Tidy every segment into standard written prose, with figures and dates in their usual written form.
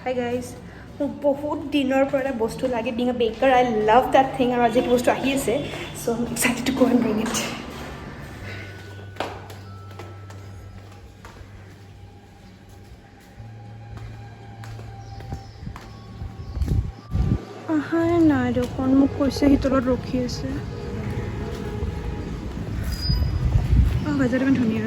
Hi guys. মোক বহুত দিনৰ পৰা বস্তু লাগে being a baker. I love that thing আৰু আজি বস্তু আহি আছে. So I'm excited to go and bring it. আহাই নাই দেখোন মোক কৈছে হিতলত ৰখি আছে. বাজাৰ ইমান ধুনীয়া.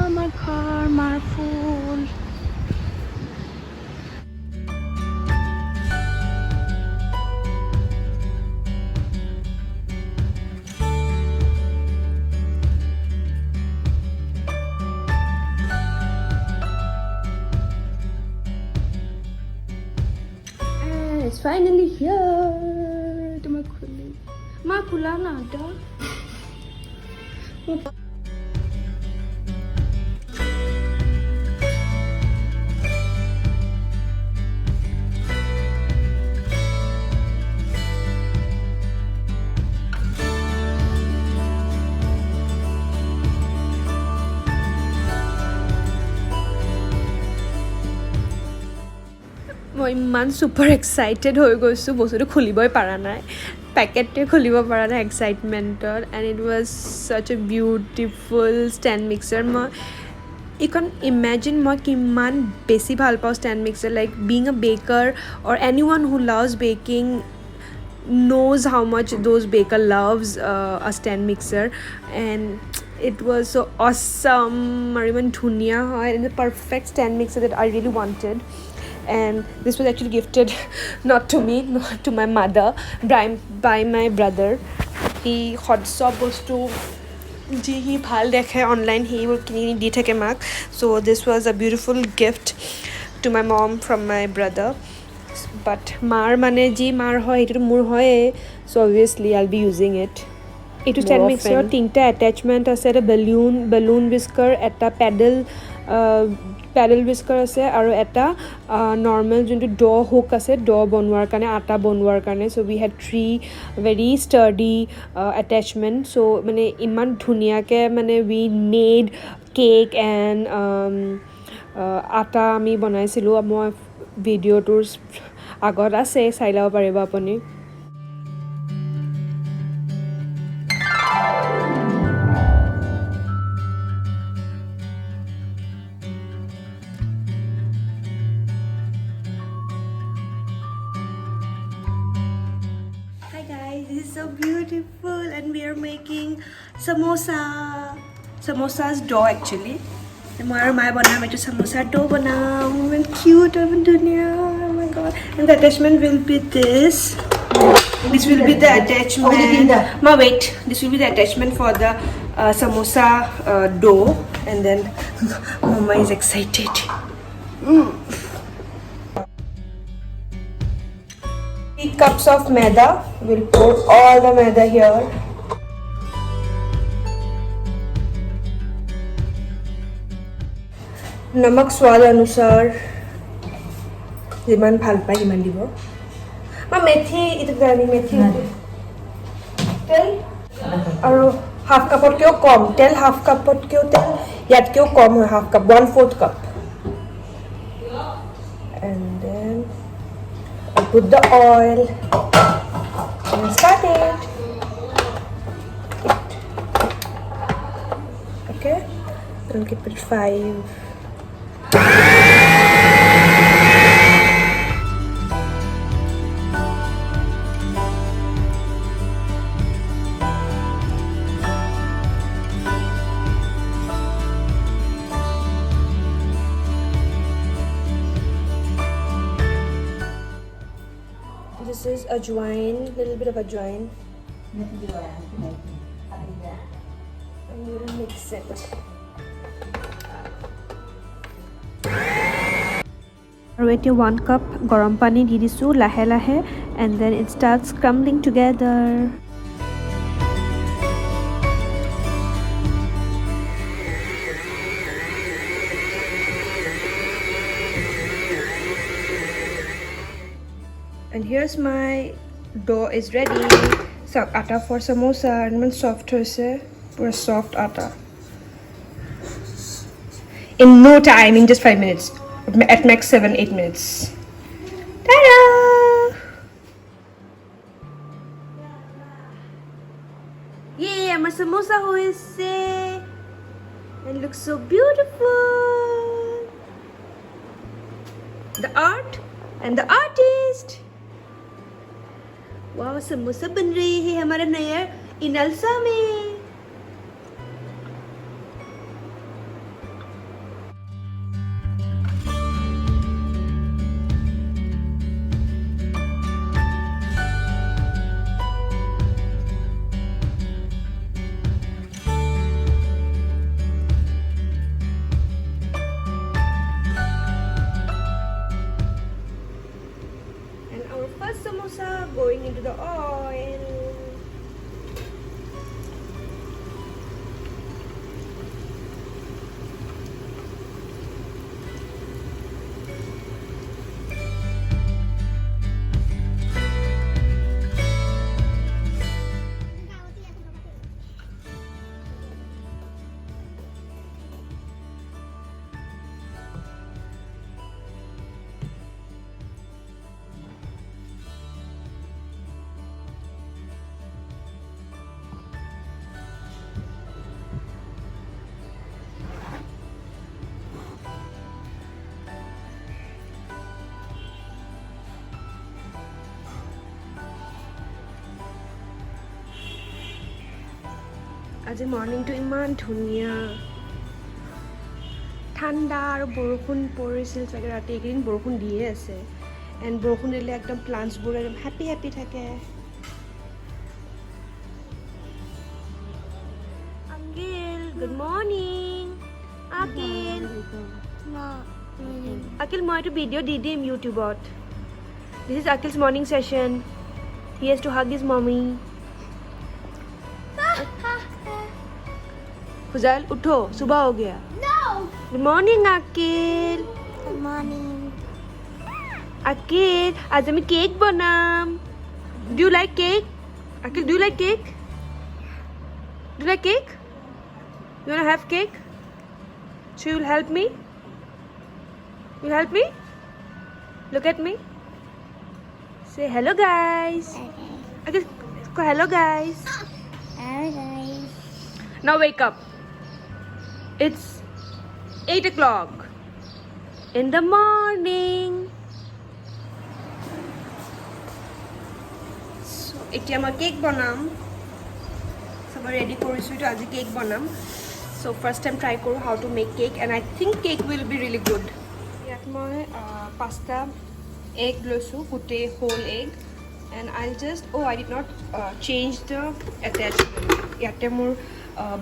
আমাৰ ঘৰ মাৰ ফুল. It's finally here. Tuma khuli. Ma khula na ta. মই ইমান সুপাৰ এক্সাইটেড হৈ গৈছোঁ বস্তুটো খুলিবই পৰা নাই পেকেটটোৱে খুলিব পৰা নাই এক্সাইটমেণ্টত and it was such a beautiful stand mixer মই এইখন ইমেজিন মই কিমান বেছি ভাল পাওঁ stand mixer like being a baker or এনি ওৱান who loves baking knows how much those baker loves a stand mixer and it was so awesome or even dhunia and the perfect stand mixer that I really wanted and this was actually gifted not to me not to my mother by my brother he hot sob was to ji hi bhal dekhe online he would kini di thake mak so this was a beautiful gift to my mom from my brother but mar mane ji mar hoy etu mur hoy so obviously I'll be using it etu stand mixer tinta attachment ase eta balloon whisker eta paddle whisker ase aru eta normal juntu dough hook ase dough bonwar kane atta bonwar kane so we had three very sturdy attachment so mane iman dhuniya ke mane we made cake and atta ami banaisilu moi video tours আগত আছে চাই লব পাৰিব আপুনি Hi guys, this is so beautiful and we are making samosas dough actually মই আৰু মায়ে বনাম এইটো samosa dough বনাম and cute and ধুনীয়া oh my god and the attachment will be this will be the attachment ma wait this will be the attachment for the samosa dough and then mama is excited 3 cups of maida we'll put all the maida here नमक स्वाद अनुसार जिमान ভাল পাই ইমান দিব মা মেথি ইটো জানি মেথি তেল আৰু হাফ কাপত কেও কম তেল হাফ কাপত কেও তেল ইয়াত কেও কম হয় half cup 1/4 cup and then I put the oil and start it okay and keep it 5 This is ajwain, little bit of ajwain. And we'll mix it. আৰু এতিয়া 1 cup গৰম পানী দি দিছোঁ লাহে লাহে and then it starts crumbling together. And here's my dough is ready. So atta for samosa and soft hoise pura soft atta. In no time, in just 5 minutes. at max 7-8 minutes. Ta-da! Yay, our samosa hoise. It looks so beautiful. The art and the artist. Wow, samosa बन रही है हमारे नया इनलसा में. First samosa going into the oil. আজি মৰ্নিংটো ইমান ধুনীয়া ঠাণ্ডা আৰু বৰষুণ পৰিছিল চাগে ৰাতি এইকেইদিন বৰষুণ দিয়ে আছে এণ্ড বৰষুণ দিলে একদম প্লাণ্টছবোৰ একদম হেপী থাকে আঙ্কেল গুড মৰ্নিং আকিল মই এইটো ভিডিঅ' দি দিম ইউটিউবত this is Akil's morning session he has to hug his mummy Fuzail उठो सुबह हो गया good morning Akil good morning Akil आज हमें केक बनाम do you like cake Akil do you like cake do you like cake you want to have cake so you will help me you help me look at me say hello guys Akil को hello guys now wake up it's 8 o'clock in the morning so এতিয়া মই cake বনাম সব ready কৰিছো তো আজি cake বনাম so first time try কৰো how to make cake and I think cake will be really good ইয়াত মই পাঁচটা egg লৈছো গুটে whole egg and I'll just I did not change the attachment ইয়াতে মোৰ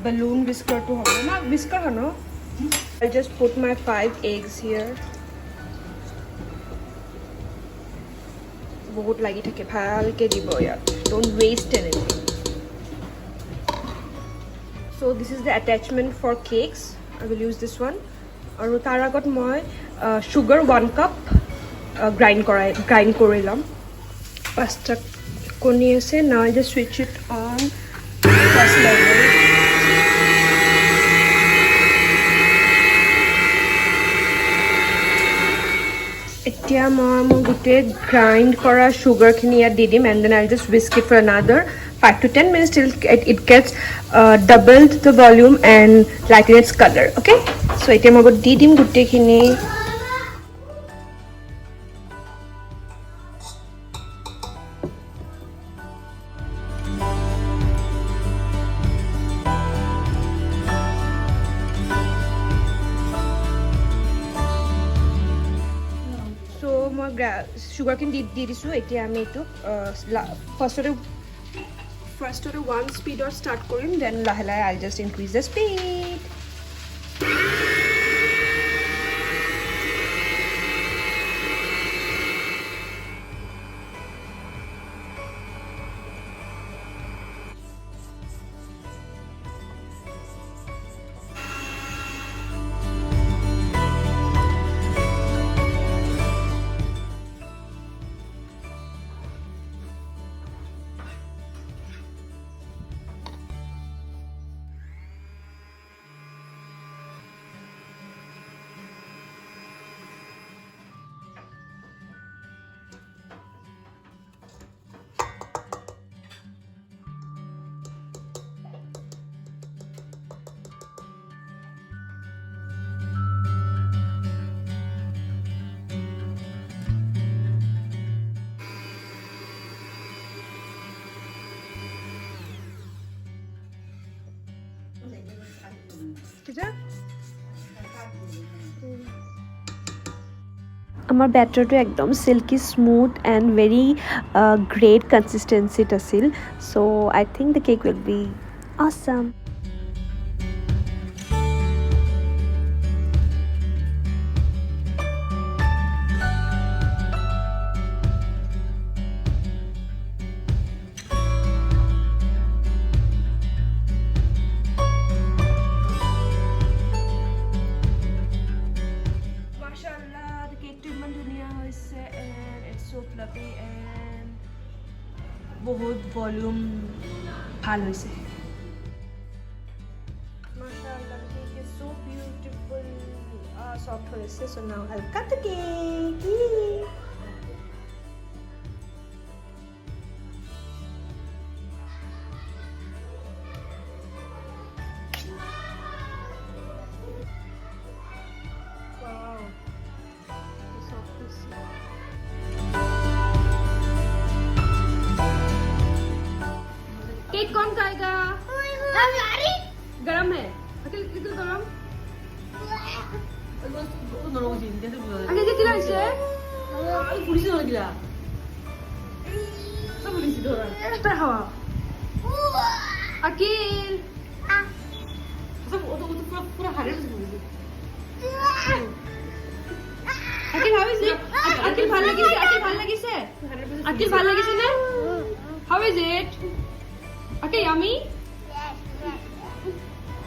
balloon whisker to hobo na whisker hano I just put my 5 eggs here bahut lagi thake bhal ke dibo ya don't waste anything so this is the attachment for cakes I will use this one aru tar agot moi sugar 1 cup grind korilam pasta koni ase now I just switch it on first level এতিয়া মই গুটে grind কৰা sugar খিনি ইয়াত দি দিম and then I'll just whisk it for another 5 to 10 minutes till it gets doubled the volume and lighten its color okay so এতিয়া মই দি দিম গুটে খিনি sugar can di disu etia ami etu first order 1 speed or start korim then lahe I'll just increase the speed আমাৰ বেটাৰটো একদম silky smooth and very great কনচিষ্টেঞ্চিত আছিল so' I think the cake will be awesome. বহুত volume ভাল হৈছে মাশাআল্লাহ the cake is so beautiful soft হৈছে so now I'll cut the cake wow so soft cake कौन खाएगा? गरम है अखिल कितना गरम? अखिल कितना इसे? पुलिस ने गिरा सब पुलिस धरा पर हवा अखिल सब वो तो पूरा हरे से पुलिस Akhil how is it? Akhil ভাল লাগিছে अखिल ভাল লাগিছে না? How is it? Okay, yummy? Yes.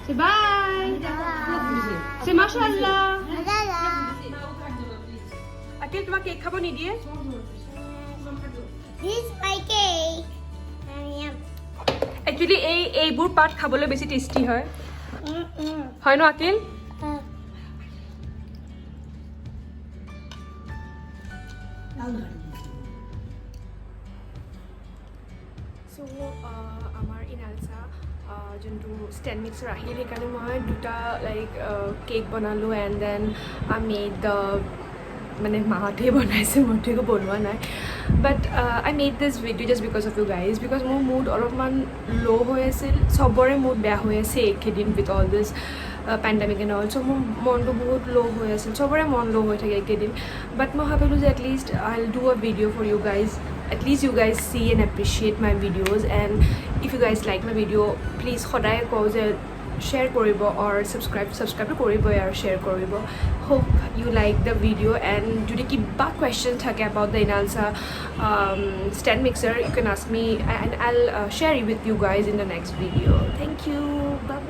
Say bye. Say mashallah. Akil, tuma cake khabo ni diye? This is my cake. Actually, ei bur part khabole beshi tasty hoy. Hoy no Akil? So, আমাৰ ইনালছা যোনটো stand mixer Ahil সেইকাৰণে মই দুটা like cake বনালোঁ and then I made the মানে মাহঁতেই বনাইছে মইতো একো বনোৱা নাই but I made this video' just because of you guys because মোৰ মুড অলপমান ল' হৈ আছিল চবৰে মুড বেয়া হৈ আছে এইকেইদিন উইথ অল দিছ পেণ্ডেমিক এণ্ড অল চ' মোৰ মনটো বহুত ল' হৈ আছিল চবৰে মন ল' হৈ থাকে এইকেইদিন বাট মই ভাবিলোঁ যে at least I will do a video' for you guys at least you guys see and appreciate my videos and if you guys like my video please khodaye ko je share koribo or subscribe koribo or share koribo hope you like the video and jodi kiba question thake about the INALSA stand mixer you can ask me and I'll share it with you guys in the next video thank you bye.